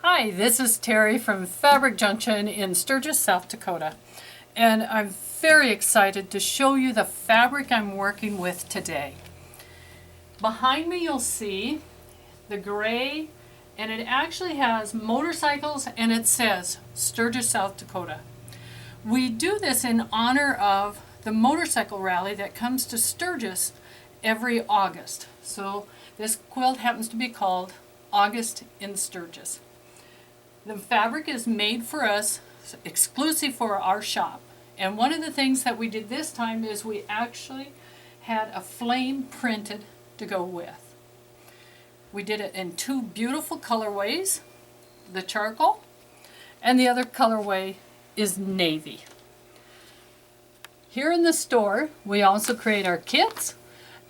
Hi, this is Terry from Fabric Junction in Sturgis, South Dakota. And I'm very excited to show you the fabric I'm working with today. Behind me you'll see the gray, and it actually has motorcycles and it says Sturgis, South Dakota. We do this in honor of the motorcycle rally that comes to Sturgis every August. So this quilt happens to be called August in Sturgis. The fabric is made for us, exclusive for our shop. And one of the things that we did this time is we actually had a flame printed to go with. We did it in two beautiful colorways, the charcoal, and the other colorway is navy. Here in the store, we also create our kits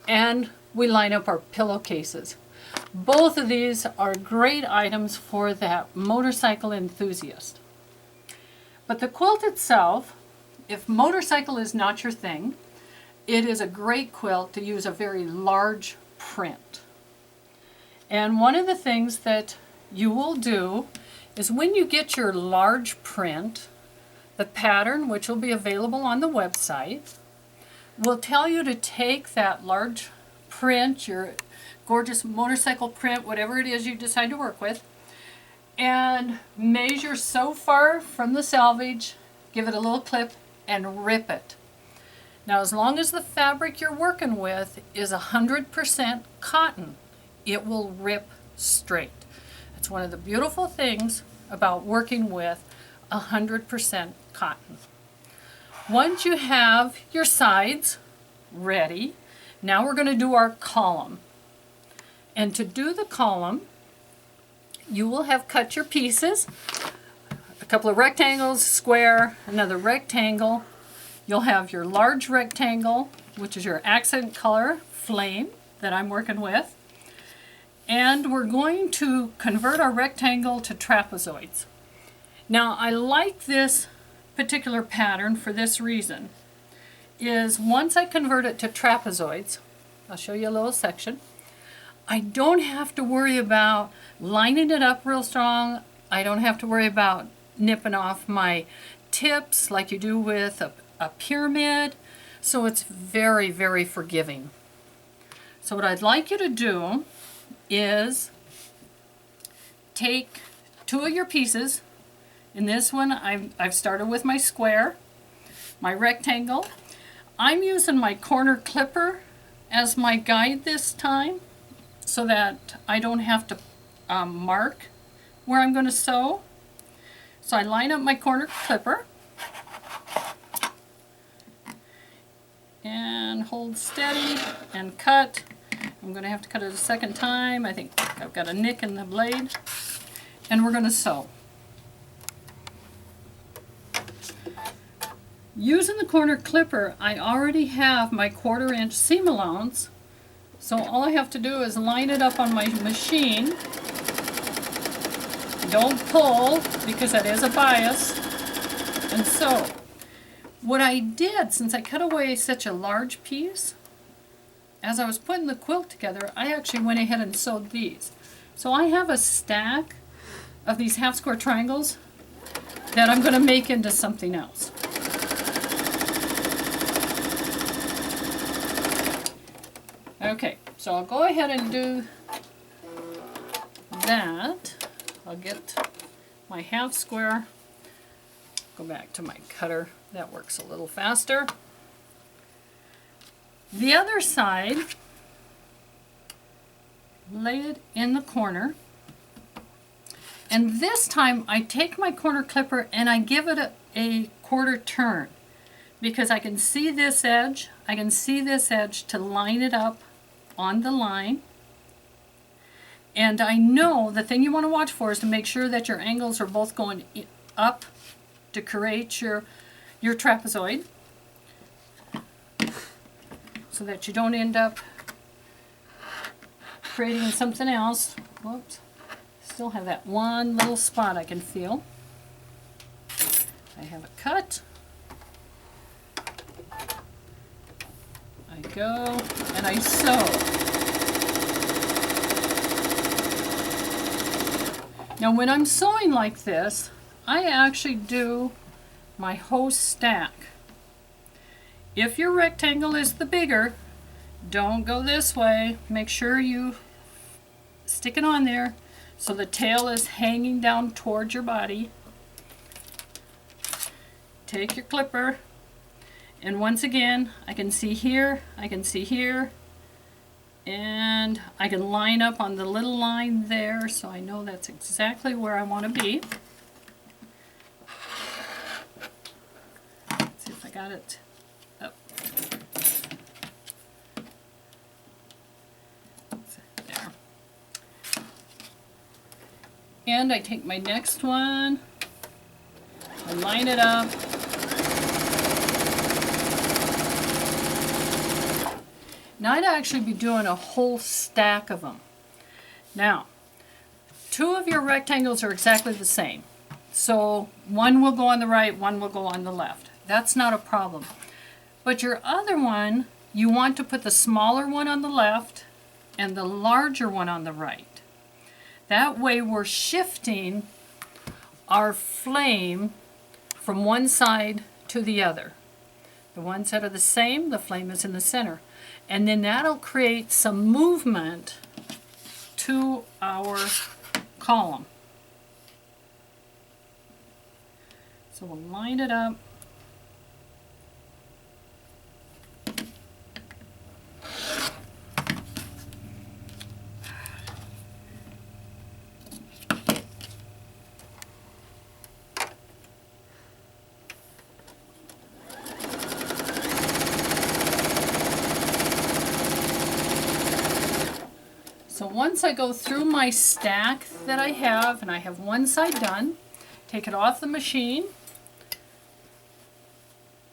and we line up our pillowcases. Both of these are great items for that motorcycle enthusiast. But the quilt itself, if motorcycle is not your thing, it is a great quilt to use a very large print. And one of the things that you will do is when you get your large print, the pattern, which will be available on the website, will tell you to take that large print, your gorgeous motorcycle print, whatever it is you decide to work with, and measure so far from the selvage, give it a little clip, and rip it. Now, as long as the fabric you're working with is 100% cotton, it will rip straight. It's one of the beautiful things about working with 100% cotton. Once you have your sides ready, now we're going to do our column. And to do the column, you will have cut your pieces, a couple of rectangles, square, another rectangle. You'll have your large rectangle, which is your accent color flame that I'm working with. And we're going to convert our rectangle to trapezoids. Now, I like this particular pattern for this reason, is once I convert it to trapezoids, I'll show you a little section, I don't have to worry about lining it up real strong. I don't have to worry about nipping off my tips like you do with a pyramid. So it's very, very forgiving. So what I'd like you to do is take two of your pieces. In this one, I've started with my square, my rectangle. I'm using my corner clipper as my guide this time, so that I don't have to mark where I'm going to sew. So I line up my corner clipper and hold steady and cut. I'm going to have to cut it a second time. I think I've got a nick in the blade. And we're going to sew. Using the corner clipper, I already have my 1/4 inch seam allowance. So all I have to do is line it up on my machine. Don't pull, because that is a bias. And so, what I did, since I cut away such a large piece, as I was putting the quilt together, I actually went ahead and sewed these. So I have a stack of these half square triangles that I'm going to make into something else. Okay, so I'll go ahead and do that. I'll get my half square, go back to my cutter, that works a little faster. The other side, lay it in the corner, and this time I take my corner clipper and I give it a 1/4 turn, because I can see this edge, to line it up on the line. And I know the thing you want to watch for is to make sure that your angles are both going up to create your trapezoid, so that you don't end up creating something else. Whoops. Still have that one little spot I can feel. I have it cut. I go and I sew. Now when I'm sewing like this, I actually do my whole stack. If your rectangle is the bigger, don't go this way. Make sure you stick it on there so the tail is hanging down towards your body. Take your clipper, and once again, I can see here, I can see here, and I can line up on the little line there so I know that's exactly where I want to be. Let's see if I got it up. There. And I take my next one, I line it up. Now I'd actually be doing a whole stack of them. Now, 2 of your rectangles are exactly the same. So one will go on the right, one will go on the left. That's not a problem. But your other one, you want to put the smaller one on the left and the larger one on the right. That way we're shifting our flame from one side to the other. The ones that are the same, the flame is in the center. And then that'll create some movement to our column. So we'll line it up. So once I go through my stack that I have, and I have one side done, take it off the machine,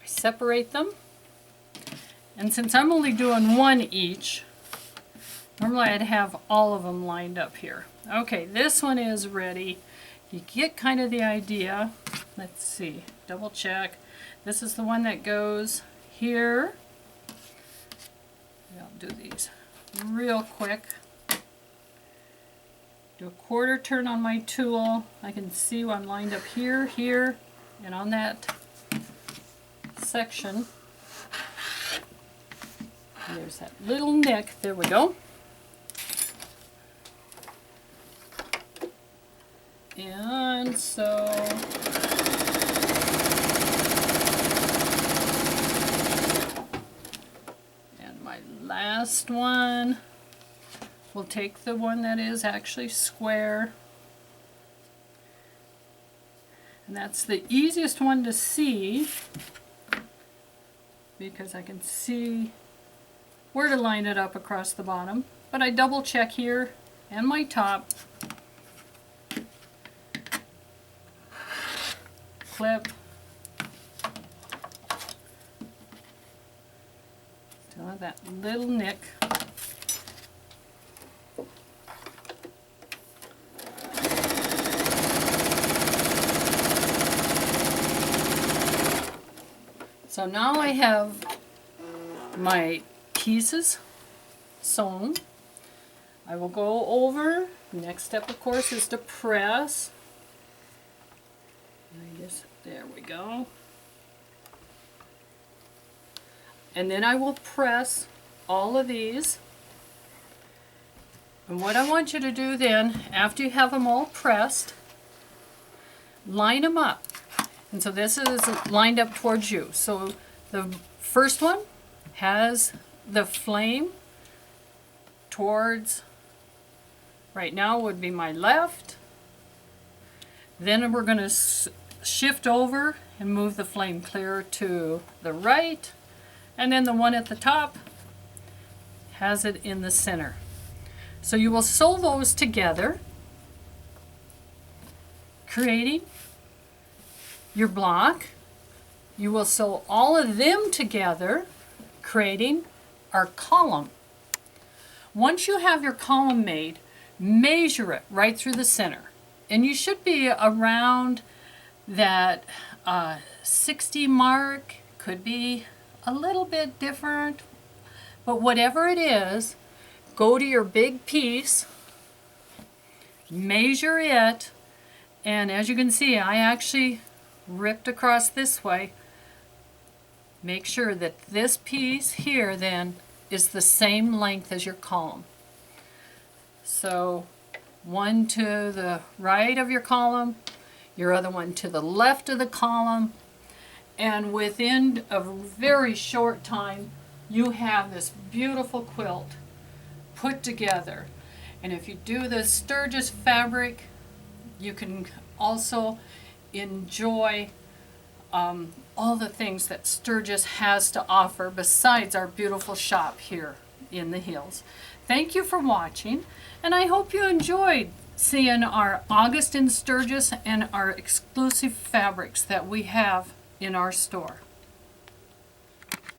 I separate them, and since I'm only doing one each, normally I'd have all of them lined up here. Okay, this one is ready. You get kind of the idea. Let's see, double check. This is the one that goes here. I'll do these real quick. Do a quarter turn on my tool. I can see I'm lined up here, here, and on that section. And there's that little nick. There we go. And so and my last one, we'll take the one that is actually square, and that's the easiest one to see because I can see where to line it up across the bottom, but I double check here and my top, clip, still have that little nick. So now I have my pieces sewn. I will go over. Next step, of course, is to press. There we go. And then I will press all of these. And what I want you to do then, after you have them all pressed, line them up. And so this is lined up towards you. So the first one has the flame towards, right now would be my left. Then we're going to shift over and move the flame clear to the right. And then the one at the top has it in the center. So you will sew those together, creating your block. You will sew all of them together, creating our column. Once you have your column made, measure it right through the center. And you should be around that 60 mark. Could be a little bit different, but whatever it is, go to your big piece, measure it, And as you can see, I actually ripped across this way. Make sure that this piece here then is the same length as your column. So one to the right of your column, your other one to the left of the column, and within a very short time you have this beautiful quilt put together. And if you do the Sturgis fabric, you can also enjoy all the things that Sturgis has to offer besides our beautiful shop here in the hills. Thank you for watching, and I hope you enjoyed seeing our August in Sturgis and our exclusive fabrics that we have in our store.